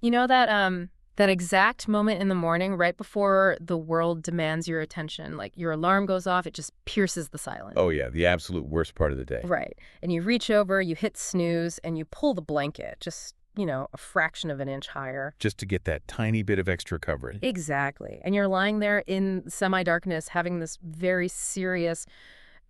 You know that exact moment in the morning right before the world demands your attention, like your alarm goes off, it just pierces the silence. Oh yeah, the absolute worst part of the day. Right. And you reach over, you hit snooze, and you pull the blanket just, a fraction of an inch higher. Just to get that tiny bit of extra coverage. Exactly. And you're lying there in semi-darkness having this very serious,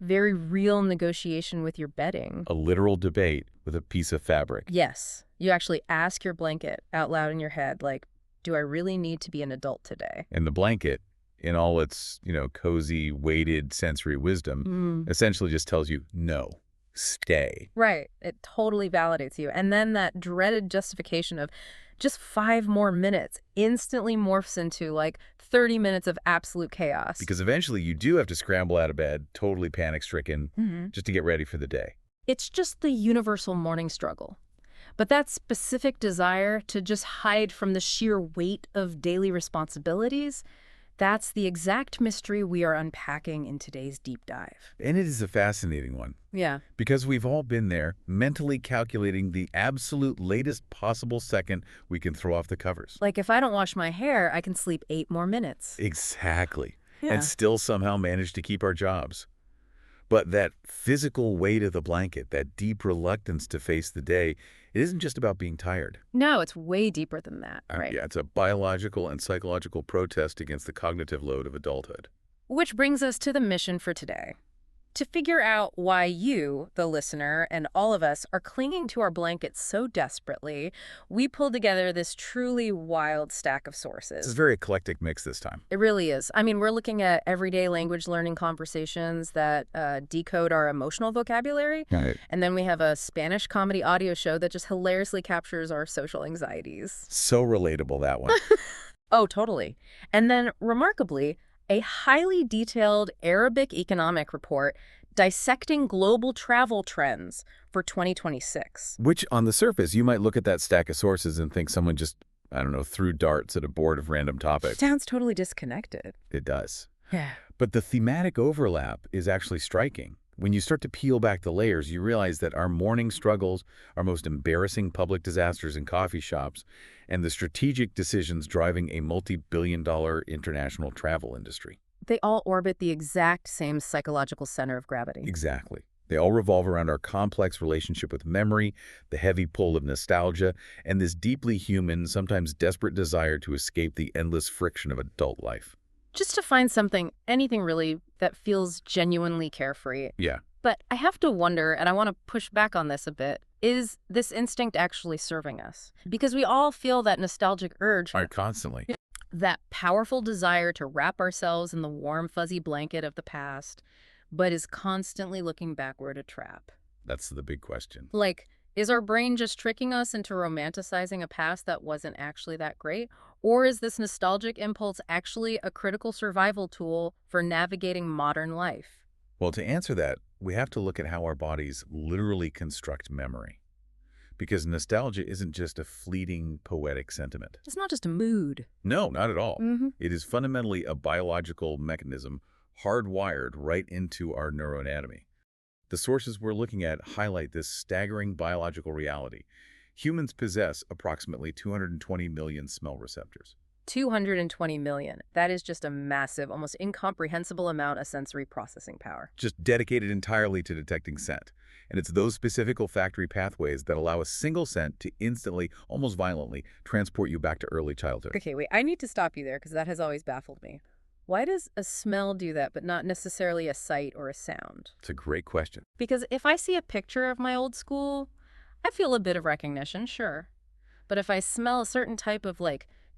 very real negotiation with your bedding. A literal debate with a piece of fabric. Yes. You actually ask your blanket out loud in your head, like, do I really need to be an adult today? And the blanket, in all its, cozy, weighted sensory wisdom, essentially just tells you, no, stay. Right. It totally validates you. And then that dreaded justification of just 5 more minutes instantly morphs into like 30 minutes of absolute chaos. Because eventually you do have to scramble out of bed, totally panic-stricken, just to get ready for the day. It's just the universal morning struggle. But that specific desire to just hide from the sheer weight of daily responsibilities, that's the exact mystery we are unpacking in today's deep dive. And it is a fascinating one. Yeah. Because we've all been there, mentally calculating the absolute latest possible second we can throw off the covers. Like if I don't wash my hair, I can sleep 8 more minutes. Exactly. Yeah. And still somehow manage to keep our jobs. But that physical weight of the blanket, that deep reluctance to face the day, it isn't just about being tired. No, it's way deeper than that, right? Yeah, it's a biological and psychological protest against the cognitive load of adulthood. Which brings us to the mission for today. To figure out why you, the listener, and all of us are clinging to our blankets so desperately, we pulled together this truly wild stack of sources. It's a very eclectic mix this time. It really is. I mean, we're looking at everyday language learning conversations that decode our emotional vocabulary. Right. And then we have a Spanish comedy audio show that just hilariously captures our social anxieties. So relatable, that one. Oh, totally. And then, remarkably, a highly detailed Arabic economic report dissecting global travel trends for 2026. Which, on the surface, you might look at that stack of sources and think someone just, threw darts at a board of random topics. Sounds totally disconnected. It does. Yeah. But the thematic overlap is actually striking. When you start to peel back the layers, you realize that our morning struggles, our most embarrassing public disasters in coffee shops, and the strategic decisions driving a multi-billion-dollar international travel industry. They all orbit the exact same psychological center of gravity. Exactly. They all revolve around our complex relationship with memory, the heavy pull of nostalgia, and this deeply human, sometimes desperate desire to escape the endless friction of adult life. Just to find something, anything really, that feels genuinely carefree. Yeah. But I have to wonder, and I want to push back on this a bit, is this instinct actually serving us? Because we all feel that nostalgic urge. Constantly. That powerful desire to wrap ourselves in the warm, fuzzy blanket of the past, but is constantly looking backward a trap. That's the big question. Like, is our brain just tricking us into romanticizing a past that wasn't actually that great? Or is this nostalgic impulse actually a critical survival tool for navigating modern life? Well, to answer that, we have to look at how our bodies literally construct memory. Because nostalgia isn't just a fleeting, poetic sentiment. It's not just a mood. No, not at all. Mm-hmm. It is fundamentally a biological mechanism hardwired right into our neuroanatomy. The sources we're looking at highlight this staggering biological reality. Humans possess approximately 220 million smell receptors. 220 million. That is just a massive, almost incomprehensible amount of sensory processing power. Just dedicated entirely to detecting scent. And it's those specific olfactory pathways that allow a single scent to instantly, almost violently, transport you back to early childhood. Okay, wait, I need to stop you there because that has always baffled me. Why does a smell do that, but not necessarily a sight or a sound? It's a great question. Because if I see a picture of my old school, I feel a bit of recognition, sure. But if I smell a certain type of,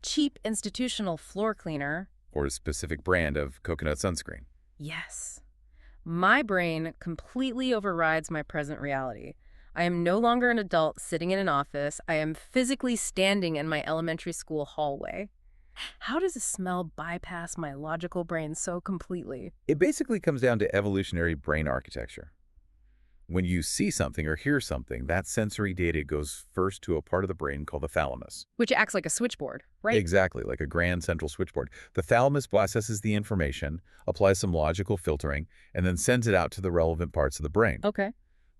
cheap institutional floor cleaner... Or a specific brand of coconut sunscreen. Yes. My brain completely overrides my present reality. I am no longer an adult sitting in an office. I am physically standing in my elementary school hallway. How does a smell bypass my logical brain so completely? It basically comes down to evolutionary brain architecture. When you see something or hear something, that sensory data goes first to a part of the brain called the thalamus. Which acts like a switchboard, right? Exactly, like a grand central switchboard. The thalamus processes the information, applies some logical filtering, and then sends it out to the relevant parts of the brain. Okay.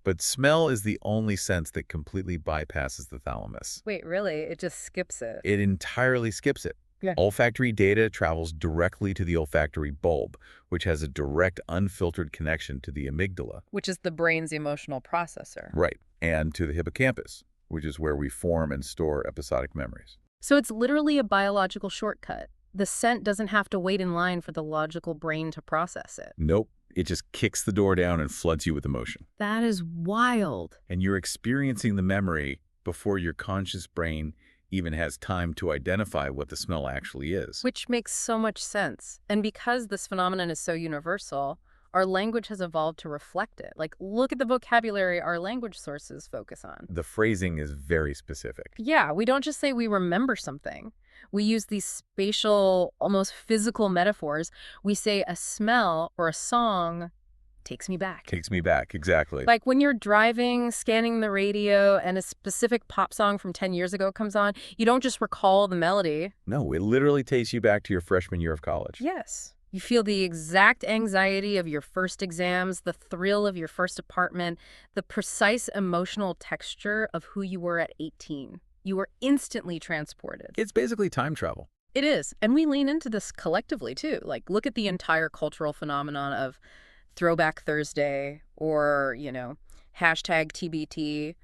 But smell is the only sense that completely bypasses the thalamus. Wait, really? It just skips it. It entirely skips it. Yeah. Olfactory data travels directly to the olfactory bulb, which has a direct, unfiltered connection to the amygdala. Which is the brain's emotional processor. Right. And to the hippocampus, which is where we form and store episodic memories. So it's literally a biological shortcut. The scent doesn't have to wait in line for the logical brain to process it. Nope. It just kicks the door down and floods you with emotion. That is wild. And you're experiencing the memory before your conscious brain even has time to identify what the smell actually is. Which makes so much sense. And because this phenomenon is so universal, our language has evolved to reflect it. Like, look at the vocabulary our language sources focus on. The phrasing is very specific. Yeah, we don't just say we remember something. We use these spatial, almost physical metaphors. We say a smell or a song takes me back. Takes me back, exactly. Like when you're driving, scanning the radio, and a specific pop song from 10 years ago comes on, you don't just recall the melody. No, it literally takes you back to your freshman year of college. Yes. You feel the exact anxiety of your first exams, the thrill of your first apartment, the precise emotional texture of who you were at 18. You were instantly transported. It's basically time travel. It is. And we lean into this collectively, too. Like, look at the entire cultural phenomenon of Throwback Thursday or, hashtag TBT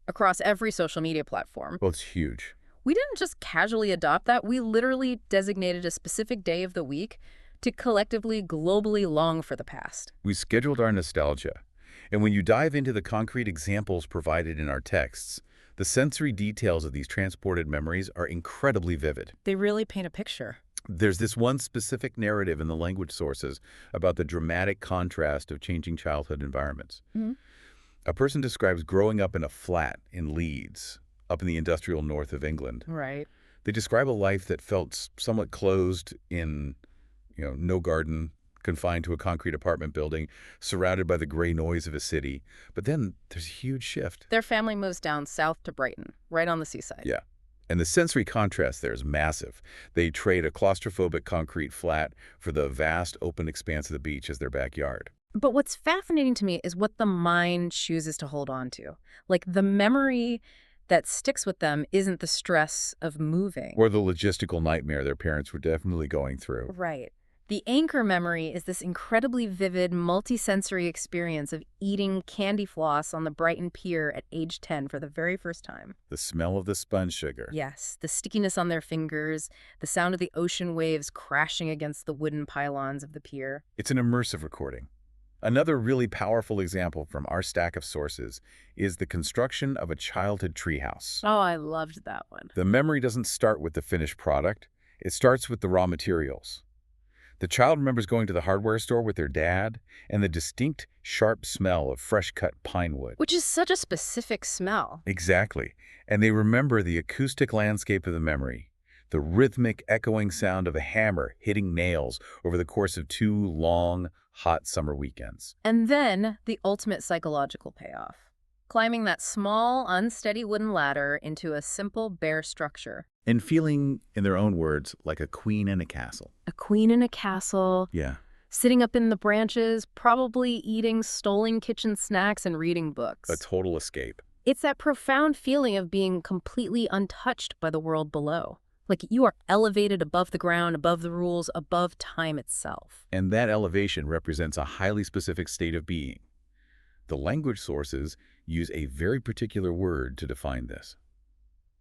across every social media platform. Well, it's huge. We didn't just casually adopt that. We literally designated a specific day of the week to collectively, globally long for the past. We scheduled our nostalgia. And when you dive into the concrete examples provided in our texts, the sensory details of these transported memories are incredibly vivid. They really paint a picture. There's this one specific narrative in the language sources about the dramatic contrast of changing childhood environments. Mm-hmm. A person describes growing up in a flat in Leeds, up in the industrial north of England. Right. They describe a life that felt somewhat closed in, no garden, confined to a concrete apartment building, surrounded by the gray noise of a city. But then there's a huge shift. Their family moves down south to Brighton, right on the seaside. Yeah. And the sensory contrast there is massive. They trade a claustrophobic concrete flat for the vast open expanse of the beach as their backyard. But what's fascinating to me is what the mind chooses to hold on to. Like, the memory that sticks with them isn't the stress of moving. Or the logistical nightmare their parents were definitely going through. Right. The anchor memory is this incredibly vivid, multisensory experience of eating candy floss on the Brighton Pier at age 10 for the very first time. The smell of the sponge sugar. Yes, the stickiness on their fingers, the sound of the ocean waves crashing against the wooden pylons of the pier. It's an immersive recording. Another really powerful example from our stack of sources is the construction of a childhood treehouse. Oh, I loved that one. The memory doesn't start with the finished product. It starts with the raw materials. The child remembers going to the hardware store with their dad and the distinct, sharp smell of fresh-cut pine wood. Which is such a specific smell. Exactly. And they remember the acoustic landscape of the memory, the rhythmic, echoing sound of a hammer hitting nails over the course of 2 long, hot summer weekends. And then the ultimate psychological payoff. Climbing that small, unsteady wooden ladder into a simple, bare structure. And feeling, in their own words, like a queen in a castle. A queen in a castle. Yeah. Sitting up in the branches, probably eating stolen kitchen snacks and reading books. A total escape. It's that profound feeling of being completely untouched by the world below. Like you are elevated above the ground, above the rules, above time itself. And that elevation represents a highly specific state of being. The language sources use a very particular word to define this.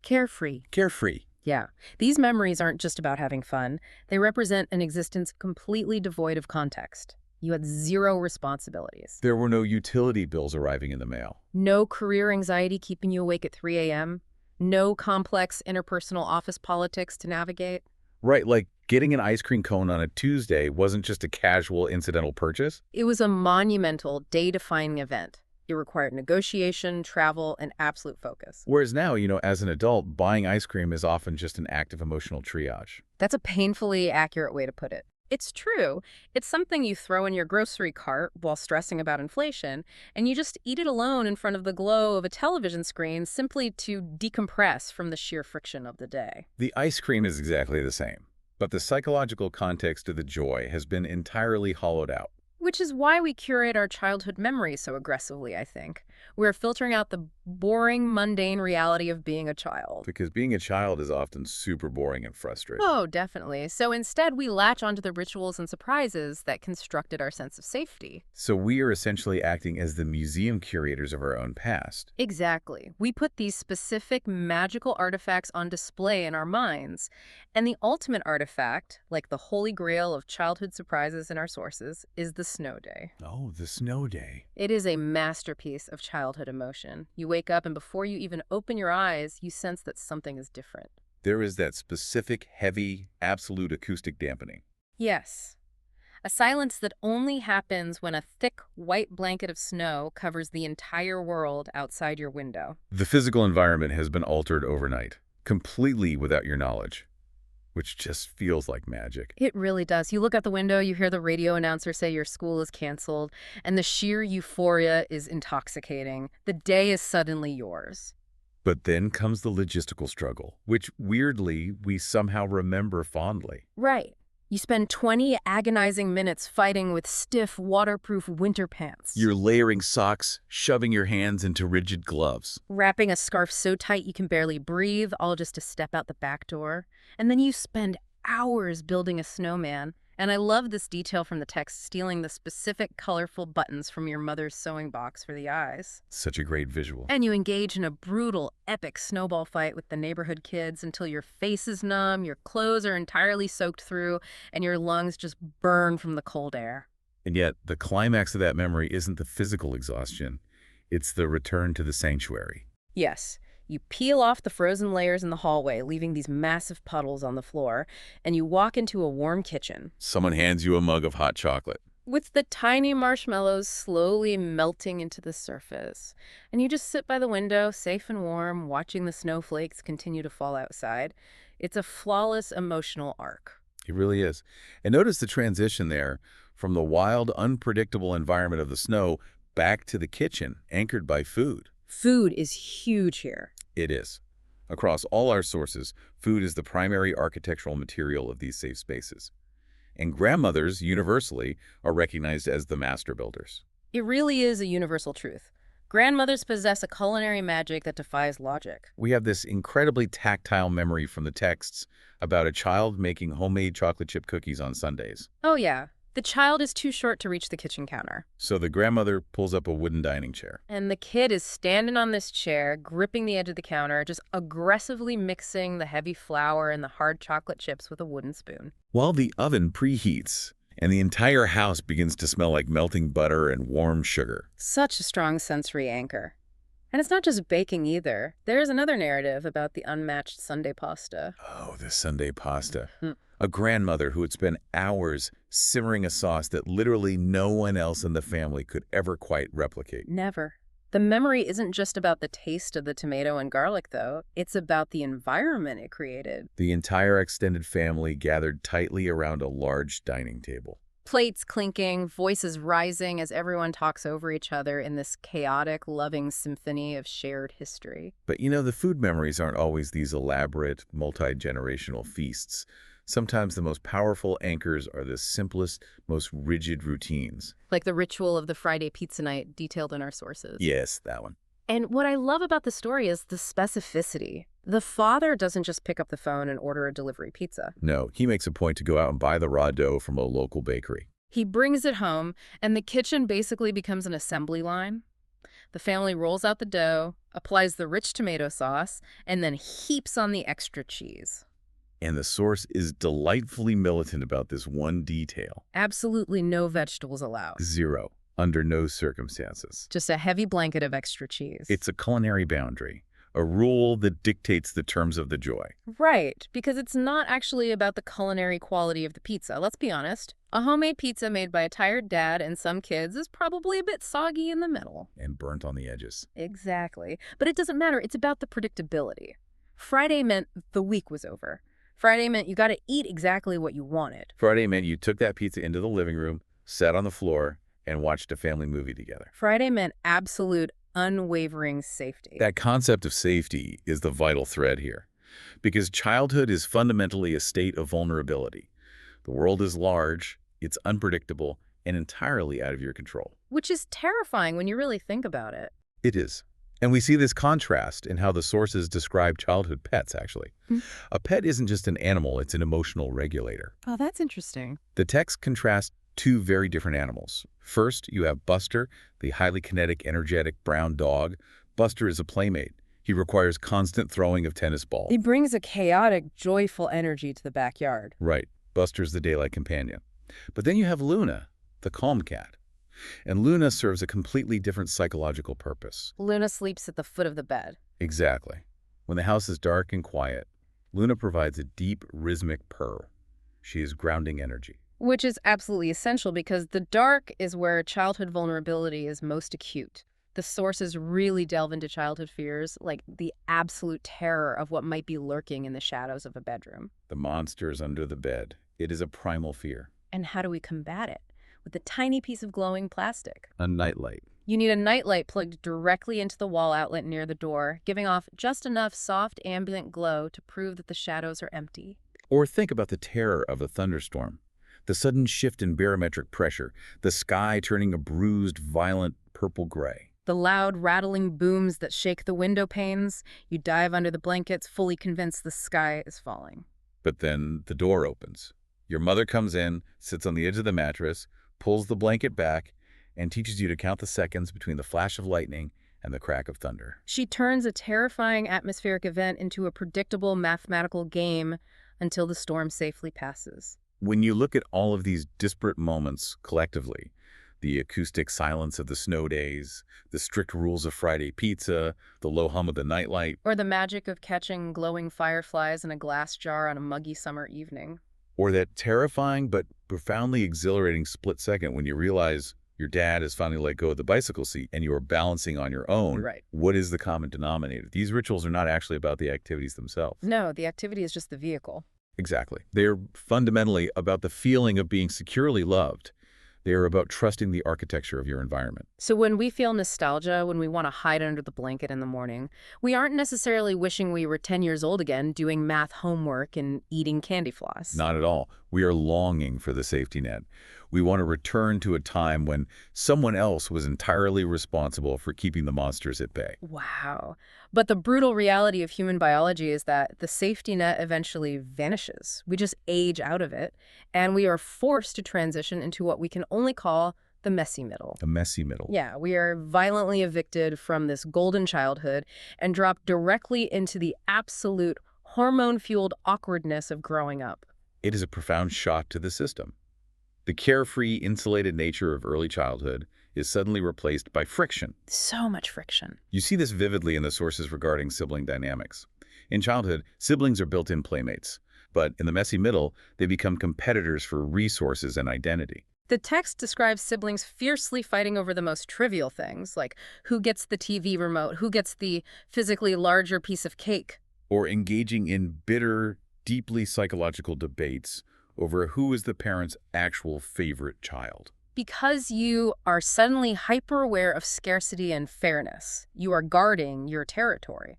Carefree. Carefree. Yeah. These memories aren't just about having fun. They represent an existence completely devoid of context. You had 0 responsibilities. There were no utility bills arriving in the mail. No career anxiety keeping you awake at 3 a.m. No complex interpersonal office politics to navigate. Right, like getting an ice cream cone on a Tuesday wasn't just a casual incidental purchase. It was a monumental, day-defining event. It required negotiation, travel, and absolute focus. Whereas now, as an adult, buying ice cream is often just an act of emotional triage. That's a painfully accurate way to put it. It's true. It's something you throw in your grocery cart while stressing about inflation, and you just eat it alone in front of the glow of a television screen simply to decompress from the sheer friction of the day. The ice cream is exactly the same, but the psychological context of the joy has been entirely hollowed out. Which is why we curate our childhood memories so aggressively, I think. We're filtering out the boring, mundane reality of being a child. Because being a child is often super boring and frustrating. Oh, definitely. So instead, we latch onto the rituals and surprises that constructed our sense of safety. So we are essentially acting as the museum curators of our own past. Exactly. We put these specific magical artifacts on display in our minds. And the ultimate artifact, like the holy grail of childhood surprises in our sources, is the snow day. Oh, the snow day. It is a masterpiece of childhood emotion. You wake up and before you even open your eyes, you sense that something is different. There is that specific, heavy, absolute acoustic dampening. Yes. A silence that only happens when a thick, white blanket of snow covers the entire world outside your window. The physical environment has been altered overnight, completely without your knowledge, which just feels like magic. It really does. You look out the window, you hear the radio announcer say your school is canceled, and the sheer euphoria is intoxicating. The day is suddenly yours. But then comes the logistical struggle, which weirdly we somehow remember fondly. Right. You spend 20 agonizing minutes fighting with stiff, waterproof winter pants. You're layering socks, shoving your hands into rigid gloves. Wrapping a scarf so tight you can barely breathe, all just to step out the back door. And then you spend hours building a snowman. And I love this detail from the text, stealing the specific colorful buttons from your mother's sewing box for the eyes. Such a great visual. And you engage in a brutal, epic snowball fight with the neighborhood kids until your face is numb, your clothes are entirely soaked through, and your lungs just burn from the cold air. And yet, the climax of that memory isn't the physical exhaustion. It's the return to the sanctuary. Yes. You peel off the frozen layers in the hallway, leaving these massive puddles on the floor, and you walk into a warm kitchen. Someone hands you a mug of hot chocolate. With the tiny marshmallows slowly melting into the surface. And you just sit by the window, safe and warm, watching the snowflakes continue to fall outside. It's a flawless emotional arc. It really is. And notice the transition there from the wild, unpredictable environment of the snow back to the kitchen, anchored by food. Food is huge here. It is. Across all our sources, food is the primary architectural material of these safe spaces. And grandmothers, universally, are recognized as the master builders. It really is a universal truth. Grandmothers possess a culinary magic that defies logic. We have this incredibly tactile memory from the texts about a child making homemade chocolate chip cookies on Sundays. Oh yeah, the child is too short to reach the kitchen counter. So the grandmother pulls up a wooden dining chair. And the kid is standing on this chair, gripping the edge of the counter, just aggressively mixing the heavy flour and the hard chocolate chips with a wooden spoon. While the oven preheats, and the entire house begins to smell like melting butter and warm sugar. Such a strong sensory anchor. And it's not just baking either. There's another narrative about the unmatched Sunday pasta. Oh, the Sunday pasta. A grandmother who would spend hours simmering a sauce that literally no one else in the family could ever quite replicate. Never. The memory isn't just about the taste of the tomato and garlic, though. It's about the environment it created. The entire extended family gathered tightly around a large dining table. Plates clinking, voices rising as everyone talks over each other in this chaotic, loving symphony of shared history. But you know, the food memories aren't always these elaborate, multi-generational feasts. Sometimes the most powerful anchors are the simplest, most rigid routines. Like the ritual of the Friday pizza night detailed in our sources. Yes, that one. And what I love about the story is the specificity. The father doesn't just pick up the phone and order a delivery pizza. No, he makes a point to go out and buy the raw dough from a local bakery. He brings it home, and the kitchen basically becomes an assembly line. The family rolls out the dough, applies the rich tomato sauce, and then heaps on the extra cheese. And the source is delightfully militant about this one detail. Absolutely no vegetables allowed. Zero. Under no circumstances. Just a heavy blanket of extra cheese. It's a culinary boundary, a rule that dictates the terms of the joy. Right, because it's not actually about the culinary quality of the pizza. Let's be honest. A homemade pizza made by a tired dad and some kids is probably a bit soggy in the middle. And burnt on the edges. Exactly. But it doesn't matter. It's about the predictability. Friday meant the week was over. Friday meant you got to eat exactly what you wanted. Friday meant you took that pizza into the living room, sat on the floor, and watched a family movie together. Friday meant absolute, unwavering safety. That concept of safety is the vital thread here, because childhood is fundamentally a state of vulnerability. The world is large, it's unpredictable, and entirely out of your control. Which is terrifying when you really think about it. It is. And we see this contrast in how the sources describe childhood pets, actually. Mm. A pet isn't just an animal, it's an emotional regulator. Oh, that's interesting. The text contrasts two very different animals. First, you have Buster, the highly kinetic, energetic brown dog. Buster is a playmate. He requires constant throwing of tennis balls. He brings a chaotic, joyful energy to the backyard. Right. Buster's the daylight companion. But then you have Luna, the calm cat. And Luna serves a completely different psychological purpose. Luna sleeps at the foot of the bed. Exactly. When the house is dark and quiet, Luna provides a deep, rhythmic purr. She is grounding energy. Which is absolutely essential because the dark is where childhood vulnerability is most acute. The sources really delve into childhood fears, like the absolute terror of what might be lurking in the shadows of a bedroom. The monsters under the bed. It is a primal fear. And how do we combat it? With a tiny piece of glowing plastic. A nightlight. You need a nightlight plugged directly into the wall outlet near the door, giving off just enough soft ambient glow to prove that the shadows are empty. Or think about the terror of a thunderstorm. The sudden shift in barometric pressure, the sky turning a bruised, violent purple-gray. The loud, rattling booms that shake the window panes. You dive under the blankets, fully convinced the sky is falling. But then the door opens. Your mother comes in, sits on the edge of the mattress, pulls the blanket back, and teaches you to count the seconds between the flash of lightning and the crack of thunder. She turns a terrifying atmospheric event into a predictable mathematical game until the storm safely passes. When you look at all of these disparate moments collectively, the acoustic silence of the snow days, the strict rules of Friday pizza, the low hum of the nightlight, Or the magic of catching glowing fireflies in a glass jar on a muggy summer evening. or that terrifying but profoundly exhilarating split second when you realize your dad has finally let go of the bicycle seat and you are balancing on your own. Right. What is the common denominator? These rituals are not actually about the activities themselves. No, the activity is just the vehicle. Exactly. They're fundamentally about the feeling of being securely loved. They are about trusting the architecture of your environment. So when we feel nostalgia, when we want to hide under the blanket in the morning, we aren't necessarily wishing we were 10 years old again, doing math homework and eating candy floss. Not at all. We are longing for the safety net. We want to return to a time when someone else was entirely responsible for keeping the monsters at bay. Wow. But the brutal reality of human biology is that the safety net eventually vanishes. We just age out of it, and we are forced to transition into what we can only call the messy middle. A messy middle. Yeah, we are violently evicted from this golden childhood and dropped directly into the absolute hormone-fueled awkwardness of growing up. It is a profound shock to the system. The carefree, insulated nature of early childhood is suddenly replaced by friction. So much friction. You see this vividly in the sources regarding sibling dynamics. In childhood, siblings are built-in playmates, but in the messy middle, they become competitors for resources and identity. The text describes siblings fiercely fighting over the most trivial things, like who gets the TV remote, who gets the physically larger piece of cake. Or engaging in bitter, deeply psychological debates over who is the parent's actual favorite child. Because you are suddenly hyper-aware of scarcity and fairness, you are guarding your territory.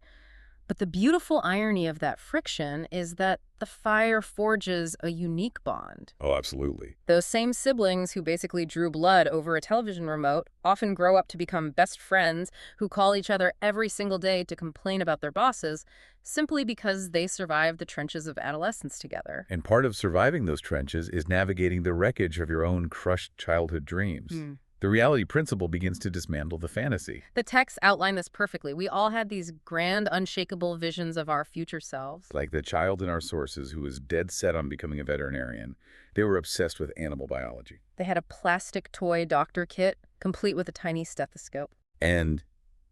But the beautiful irony of that friction is that the fire forges a unique bond. Oh, absolutely. Those same siblings who basically drew blood over a television remote often grow up to become best friends who call each other every single day to complain about their bosses simply because they survived the trenches of adolescence together. And part of surviving those trenches is navigating the wreckage of your own crushed childhood dreams. The reality principle begins to dismantle the fantasy. The texts outline this perfectly. We all had these grand, unshakable visions of our future selves. Like the child in our sources who was dead set on becoming a veterinarian. They were obsessed with animal biology. They had a plastic toy doctor kit, complete with a tiny stethoscope. And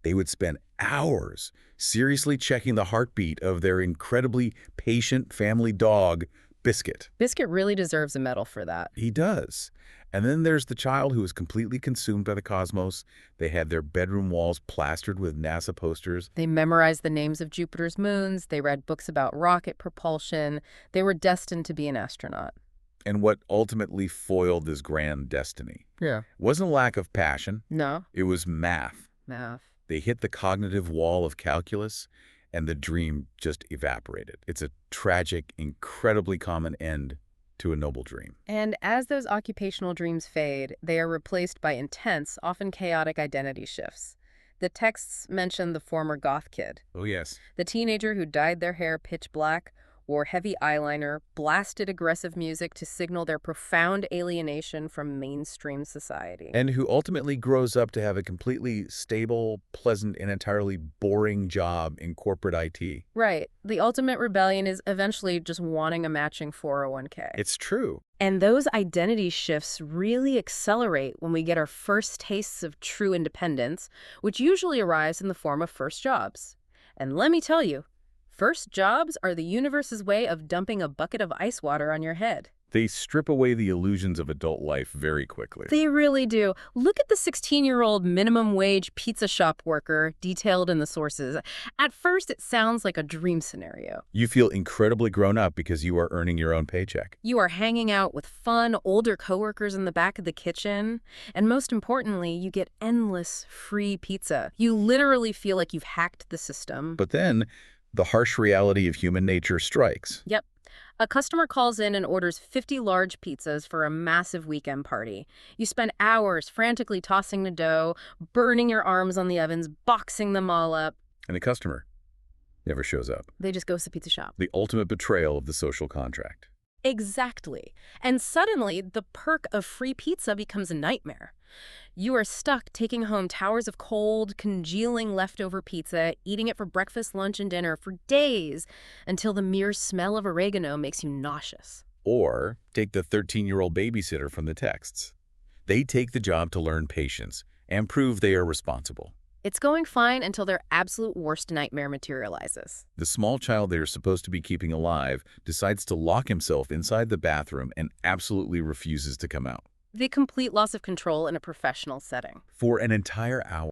they would spend hours seriously checking the heartbeat of their incredibly patient family dog, Biscuit. Biscuit really deserves a medal for that. He does. And then there's the child who was completely consumed by the cosmos. They had their bedroom walls plastered with NASA posters. They memorized the names of Jupiter's moons. They read books about rocket propulsion. They were destined to be an astronaut. And what ultimately foiled this grand destiny wasn't a lack of passion. No. It was math. Math. They hit the cognitive wall of calculus, and the dream just evaporated. It's a tragic, incredibly common end to a noble dream. And as those occupational dreams fade, they are replaced by intense, often chaotic identity shifts. The texts mention the former goth kid, Oh, yes. the teenager who dyed their hair pitch black, wore heavy eyeliner, blasted aggressive music to signal their profound alienation from mainstream society. And who ultimately grows up to have a completely stable, pleasant, and entirely boring job in corporate IT. Right. The ultimate rebellion is eventually just wanting a matching 401k. It's true. And those identity shifts really accelerate when we get our first tastes of true independence, which usually arrives in the form of first jobs. And let me tell you, first jobs are the universe's way of dumping a bucket of ice water on your head. They strip away the illusions of adult life very quickly. They really do. Look at the 16-year-old minimum wage pizza shop worker detailed in the sources. At first, it sounds like a dream scenario. You feel incredibly grown up because you are earning your own paycheck. You are hanging out with fun, older coworkers in the back of the kitchen. And most importantly, you get endless free pizza. You literally feel like you've hacked the system. But then, the harsh reality of human nature strikes. Yep. A customer calls in and orders 50 large pizzas for a massive weekend party. You spend hours frantically tossing the dough, burning your arms on the ovens, boxing them all up. And the customer never shows up. They just ghost the pizza shop. The ultimate betrayal of the social contract. Exactly. And suddenly, the perk of free pizza becomes a nightmare. You are stuck taking home towers of cold, congealing leftover pizza, eating it for breakfast, lunch, and dinner for days until the mere smell of oregano makes you nauseous. Or take the 13-year-old babysitter from the texts. They take the job to learn patience and prove they are responsible. It's going fine until their absolute worst nightmare materializes. The small child they are supposed to be keeping alive decides to lock himself inside the bathroom and absolutely refuses to come out. The complete loss of control in a professional setting. For an entire hour.